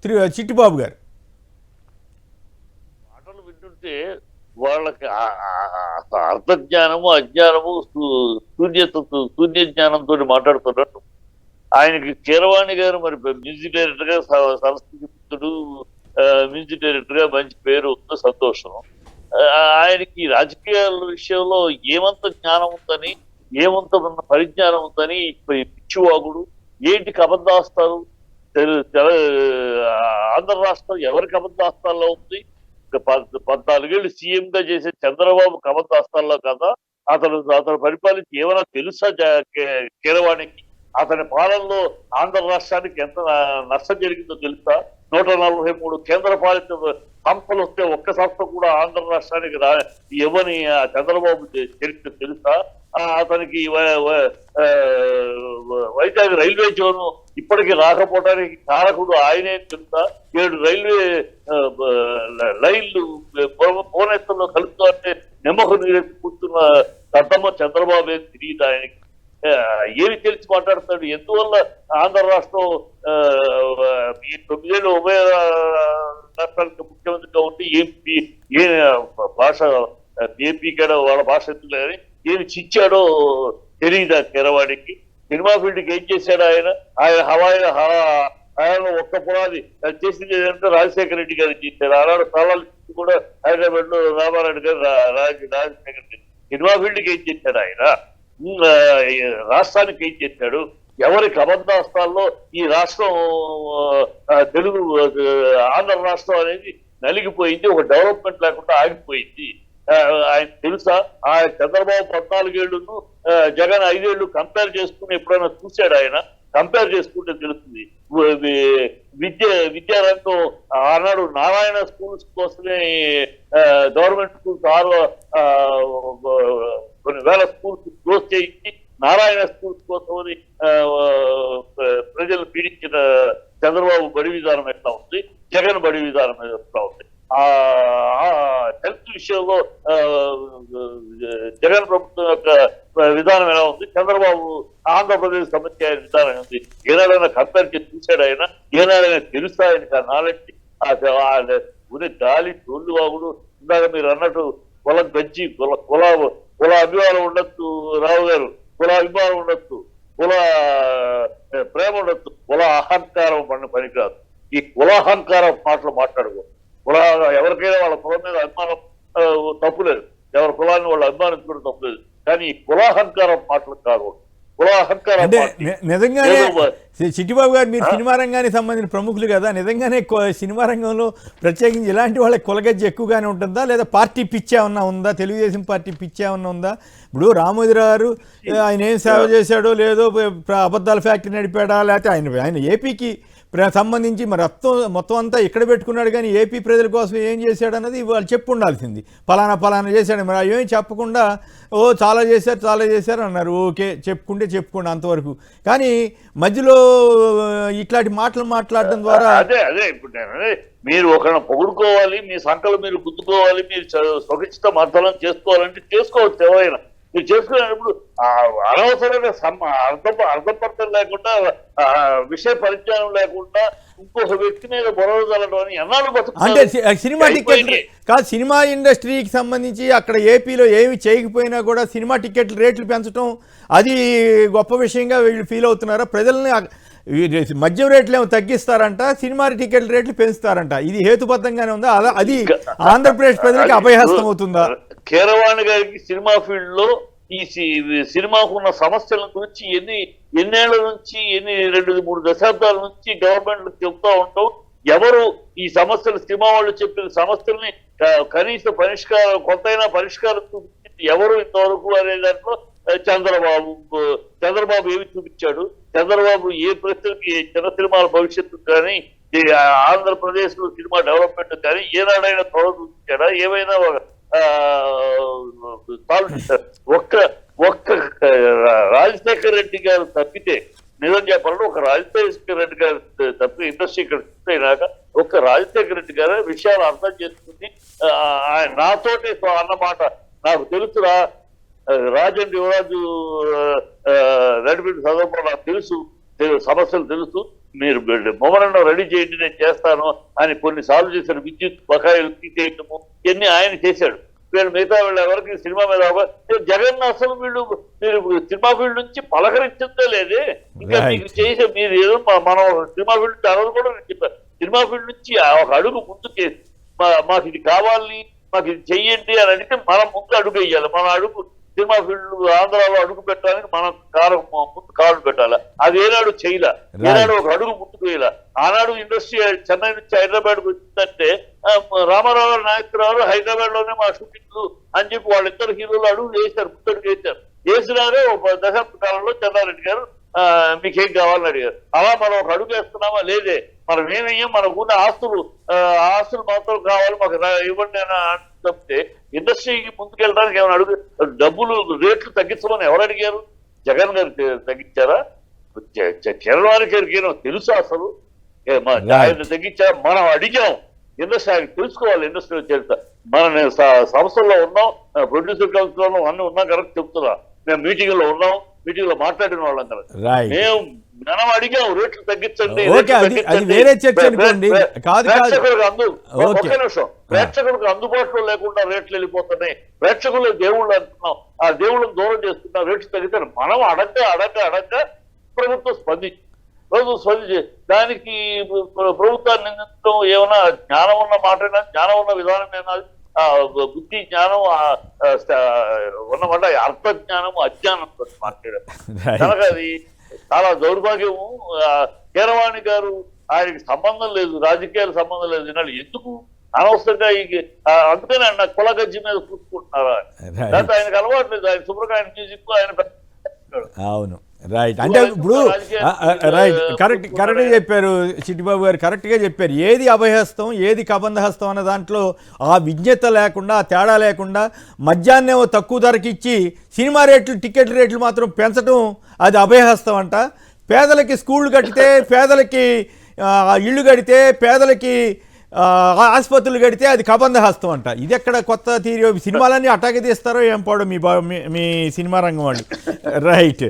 చిట్టిబాబు గారు? మాటలు వింటుంటే వాళ్ళకి అర్థజ్ఞానము అజ్ఞానము శూన్య జ్ఞానంతో మాట్లాడుతున్నట్టు. ఆయనకి కీరవాణి గారు మరి మ్యూజిక్ డైరెక్టర్ గా సరస్వతి పుత్రుడు, మ్యూజిక్ డైరెక్టర్ గా మంచి పేరు ఉంది, సంతోషం. ఆయనకి రాజకీయాల విషయంలో ఏమంత జ్ఞానం ఉందని, ఏమంత పరిజ్ఞానం ఉందని పిచ్చివాగుడు, ఏంటికి అబద్ధాస్తారు? ఆంధ్ర రాష్ట్రం ఎవరికి అబద్ధాస్తాల్లో ఉంది? 14 ఏళ్ళు సీఎం గా చేసే చంద్రబాబు అబద్ధాస్తాల్లో కదా? అతను పరిపాలించి ఏమైనా తెలుసా కీరవాణికి? అతని పాలనలో ఆంధ్ర రాష్ట్రానికి ఎంత నష్టం జరిగిందో తెలుసా? 143 కేంద్ర పాలిత సంస్థలు వస్తే ఒక్క సంస్థ కూడా ఆంధ్ర రాష్ట్రానికి ఇవ్వని చంద్రబాబు చరిత్ర తెలుసా? అతనికి వైజాగ్ రైల్వే జోన్ ఇప్పటికీ రాకపోవడానికి కారకుడు ఆయనే తెలుసా? 7 రైల్వే లైన్లు భువనేశ్వర్లో కలుపుతూ అంటే నిమ్మకు నీరెత్తి కూర్చున్న దద్దమ్మ చంద్రబాబు ఏం తెలియదు ఆయనకి. ఏమి తెలిసి మాట్లాడతాడు? ఎందువల్ల ఆంధ్ర రాష్ట్రం ఈ 9 ఏళ్ళు ఉభయ రాష్ట్రానికి ముఖ్యమంత్రిగా ఉంటే ఏ భాష ఏపీ కూడా వాళ్ళ భాష ఎందుకు లేదని ఏమి చిచ్చాడో తెలియదా కీరవాణికి? సినిమా ఫీల్డ్కి ఏం చేశాడు ఆయన? ఆయన ఒక్క పునాది చేసింది ఏదంటే రాజశేఖర రెడ్డి గారు చేశారు. ఆనాడు స్థలాలు కూడా హైదరాబాద్ లో రామారెడ్డి గారు రాజశేఖర రెడ్డి. సినిమా ఫీల్డ్కి ఏం చేశాడు ఆయన? రాష్ట్రానికి ఏం చేశాడు? ఎవరికి అబద్ధాస్తాల్లో ఈ రాష్ట్రం తెలుగు ఆంధ్ర రాష్ట్రం అనేది నలిగిపోయింది, ఒక డెవలప్మెంట్ లేకుండా ఆగిపోయింది. ఆయన తెలుసా? ఆయన చంద్రబాబు 14 ఏళ్లను జగన్ 5 ఏళ్ళు కంపేర్ చేసుకుని ఎప్పుడైనా చూశాడు ఆయన? కంపేర్ చేసుకుంటే తెలుస్తుంది. విద్యారంగం ఆనాడు నారాయణ స్కూల్స్ కోసమే గవర్నమెంట్ స్కూల్స్ కొన్ని వేల స్కూల్స్ క్లోజ్ చేయించి నారాయణ స్కూల్స్ కోసమని ప్రజలు పీడించిన చంద్రబాబు బడి విధానం ఎట్లా ఉంది, జగన్ బడి విధానం ఎట్లా ఉంది? హెల్త్ విషయంలో జగన్ ప్రభుత్వం యొక్క విధానం ఎలా ఉంది, చంద్రబాబు ఆంధ్రప్రదేశ్ సంబంధించిన విధానం ఉంది? ఏనాడైనా కంపేర్ చేసి చూశాడు ఆయన? ఏనాడైనా తెలుసా ఆయనకి ఆ నాలెడ్జ్? ఉదయం గాలి తోళ్ళు వాగుడు. ఇందాక మీరు అన్నట్టు కుల గజ్జి, కుల అభిమానం ఉండొచ్చు రావు గారు, కుల అభిమానం ఉండొచ్చు, కుల ప్రేమ ఉండొచ్చు, కుల అహంకారం పనికిరాదు. ఈ కులాహంకారం మాటలు మాట్లాడుకో. ఎవరికైనా వాళ్ళ కులం మీద అభిమానం తప్పులేదు, ఎవరి కులాన్ని వాళ్ళు అభిమానించుకోవడం తప్పులేదు, కానీ ఈ కులాహంకారం మాటలు కాదు. అంటే నిజంగానే చిట్టిబాబు గారు, మీరు సినిమా రంగానికి సంబంధించిన ప్రముఖులు కదా, నిజంగానే సినిమా రంగంలో ప్రత్యేకించి ఇలాంటి వాళ్ళకి కులగజ్జి ఎక్కువగానే ఉంటుందా, లేదా పార్టీ పిచ్చి ఏమన్నా ఉందా? తెలుగుదేశం పార్టీ పిచ్చి ఏమన్నా ఉందా? ఇప్పుడు రామోజీరావు గారు ఆయన ఏం సేవ చేశాడో లేదో, అబద్ధాల ఫ్యాక్టరీ నడిపాడా, లేకపోతే ఆయన ఏపీకి సంబంధించి మరి మొత్తం అంతా ఇక్కడ పెట్టుకున్నాడు, కానీ ఏపీ ప్రజల కోసం ఏం చేశాడు అన్నది వాళ్ళు చెప్పు ఉండాల్సింది. పలానా చేశాడు. మరి అవేం చెప్పకుండా చాలా చేశారు అన్నారు. ఓకే, చెప్పుకోండి అంతవరకు. కానీ మధ్యలో ఇట్లాంటి మాటలు మాట్లాడడం ద్వారా అదే ఇప్పుడు మీరు ఒకరిని పొగుడుకోవాలి, మీ సంకలు మీరు గుద్దుకోవాలి, మీరు స్వకిచ్చిత మర్దనం చేసుకోవాలంటే చేసుకోవచ్చు ఎవరైనా. మీరు చేసుకునేటప్పుడు అనవసరమైన అర్థపర్థం లేకుండా, విషయ పరిజ్ఞానం లేకుండా ఇంకొక వ్యక్తి మీద బొరవ చల్లడం అని ఎన్నాళ్ళు అంటే సినిమా టికెట్ కాదు, సినిమా ఇండస్ట్రీకి సంబంధించి అక్కడ ఏపీలో ఏమి చేయకపోయినా కూడా సినిమా టికెట్ల రేట్లు పెంచడం అది గొప్ప విషయంగా వీళ్ళు ఫీల్ అవుతున్నారా? ప్రజల్ని మద్యం రేట్లు ఏమో తగ్గిస్తారంట, సినిమా టికెట్ల రేట్లు పెంచుతారంట. ఇది హేతుబద్ధంగానే ఉందా? అది ఆంధ్రప్రదేశ్ ప్రజలకి అభయహస్తం అవుతుందా? కీరవాణి గారికి సినిమా ఫీల్డ్ లో ఈ సినిమాకు ఉన్న సమస్యల గురించి ఎన్నేళ్ల నుంచి 2-3 దశాబ్దాల నుంచి గవర్నమెంట్ చెప్తా ఉంటాం. ఎవరు ఈ సమస్యలు, సినిమా వాళ్ళు చెప్పిన సమస్యల్ని కనీస పరిష్కారం, కొంతైనా పరిష్కారం చూపించింది ఎవరు ఇంతవరకు అనే దాంట్లో చంద్రబాబు ఏమి చూపించాడు? చంద్రబాబు ఏ ప్రశ్నకి చిన్న సినిమాల భవిష్యత్తు కానీ, ఆంధ్రప్రదేశ్ లో సినిమా డెవలప్మెంట్ కానీ ఏనాడైనా త్వర చూపించాడా? ఏమైనా ఒక్క రాజశేఖర రెడ్డి గారు తప్పితే, నిజం చెప్పాలంటే ఒక రాజశేఖర రెడ్డి గారు తప్పి ఇండస్ట్రీ ఇక్కడ అయినాక ఒక్క రాజశేఖర రెడ్డి గారు విషయాలు అర్థం చేసుకుని నాతోటే అన్నమాట నాకు తెలుసురా, రాజన్ యువరాజు నడిపిన సందర్భంలో నాకు తెలుసు, సమస్యలు తెలుసు, మీరు మెమోరాండం రెడీ చేయండి నేను చేస్తాను అని కొన్నిసార్లు చేశాడు. విద్యుత్ బకాయిలు తీసేయటము ఇవన్నీ ఆయన చేశాడు. వీళ్ళు మిగతా వీళ్ళు ఎవరికి సినిమా మీద జగన్ అసలు వీళ్ళు మీరు సినిమా ఫీల్డ్ నుంచి పలకరించే లేదే. ఇంకా మీకు చేసే మీరు ఏదో మనం సినిమా ఫీల్డ్ నుంచి అరవై కూడా నేను చెప్పాను. సినిమా ఫీల్డ్ నుంచి ఒక అడుగు ముందుకే మాకు ఇది కావాలి మాకు ఇది చెయ్యండి అని అంటే మనం ముందు అడుగు వేయాలి. మన అడుగు సినిమా ఫీల్డ్ ఆంధ్రాలో అడుగు పెట్టడానికి మనం ముందు కాలు పెట్టాలి. అది ఏనాడు చేయలే. ఏనాడు ఒక అడుగు ముందుకు వేయాల. ఆనాడు ఇండస్ట్రీ చెన్నై నుంచి హైదరాబాద్కి వచ్చిందంటే రామారావు నాయకరావు హైదరాబాద్ లోనే మా షూటింగ్ అని చెప్పి వాళ్ళిద్దరు హీరోలు అడుగు వేశారు, ముందడుగు వేశారు. వేసినారే ఒక దశాబ్ద కాలంలో చెన్నారెడ్డి గారు మీకేం కావాలని అడిగారు. అలా మనం ఒక అడుగు వేస్తున్నామా లేదే. మనం ఏమయ్యాం మనకు ఉన్న ఆస్తులు మాత్రం కావాలి మాకు ఇవ్వండి అని చెప్తే ఇండస్ట్రీకి ముందుకెళ్ళడానికి ఏమైనా అడుగు డబ్బులు రేట్లు తగ్గించమని ఎవరు అడిగారు? జగన్ గారు తగ్గించారా? చరణ్ గారికి తెలుసు అసలు ఆయన తగ్గించారు. మనం అడిగాం. ఇండస్ట్రీ ఆయనకు తెలుసుకోవాలి. ఇండస్ట్రీలో చేరుతా మన సంస్థల్లో ఉన్నాం, ప్రొడ్యూసర్ కౌన్సిల్ లో అన్ని ఉన్నాం కరెక్ట్ చెప్తున్నా. మేము మీటింగ్ లో ఉన్నాం, మీటింగ్ లో మాట్లాడిన వాళ్ళం కదా. మేము మనం అడిగాం రేట్లు తగ్గించండి. ప్రేక్షకులకు అందుబాటులో లేకుండా రేట్లు వెళ్ళిపోతున్నాయి. ప్రేక్షకులు దేవుళ్ళు అంటున్నాం, ఆ దేవుళ్ళని దూరం చేస్తున్నాం. రేట్లు తగ్గితే మనం అడగ ప్రభుత్వం స్పందించి దానికి ప్రభుత్వాన్ని నిందించడం ఏమైనా జ్ఞానం ఉన్న మాటైనా జ్ఞానం ఉన్న విధానమైనా బుద్ధి జ్ఞానం ఉన్నమాట అర్థ జ్ఞానము అజ్ఞానంతో మాట్లాడారు కనుక అది చాలా దౌర్భాగ్యము. కీరవాణి గారు ఆయనకి సంబంధం లేదు, రాజకీయాలు సంబంధం లేదు. ఇన్నాళ్ళు ఎందుకు అనవసరంగా అందుకని ఆయన కుల గజ్జి మీద చూసుకుంటున్నారా? లేకపోతే ఆయనకు అలవాటు లేదు. ఆయన శుభ్రకాయ మ్యూజిక్ ఆయన అవును రైట్. అంటే ఇప్పుడు రైట్ కరెక్ట్గా చెప్పారు చిట్టిబాబు గారు, కరెక్ట్గా చెప్పారు. ఏది అభయహస్తం ఏది కబంధహస్తం అన్న దాంట్లో ఆ విజ్ఞత లేకుండా ఆ తేడా లేకుండా మధ్యాహ్నం తక్కువ ధరకి ఇచ్చి సినిమా రేట్లు టికెట్ రేట్లు మాత్రం పెంచడం అది అభయహస్తం అంట. పేదలకి స్కూళ్ళు కడితే, పేదలకి ఇళ్ళు కడితే, పేదలకి ఆసుపత్రులు కడితే అది కబంధహస్తం అంట. ఇది ఎక్కడ కొత్త తీరు? సినిమాలన్నీ అటాగే తీస్తారో ఏం పోవడం మీ సినిమా రంగం వాళ్ళు. రైట్.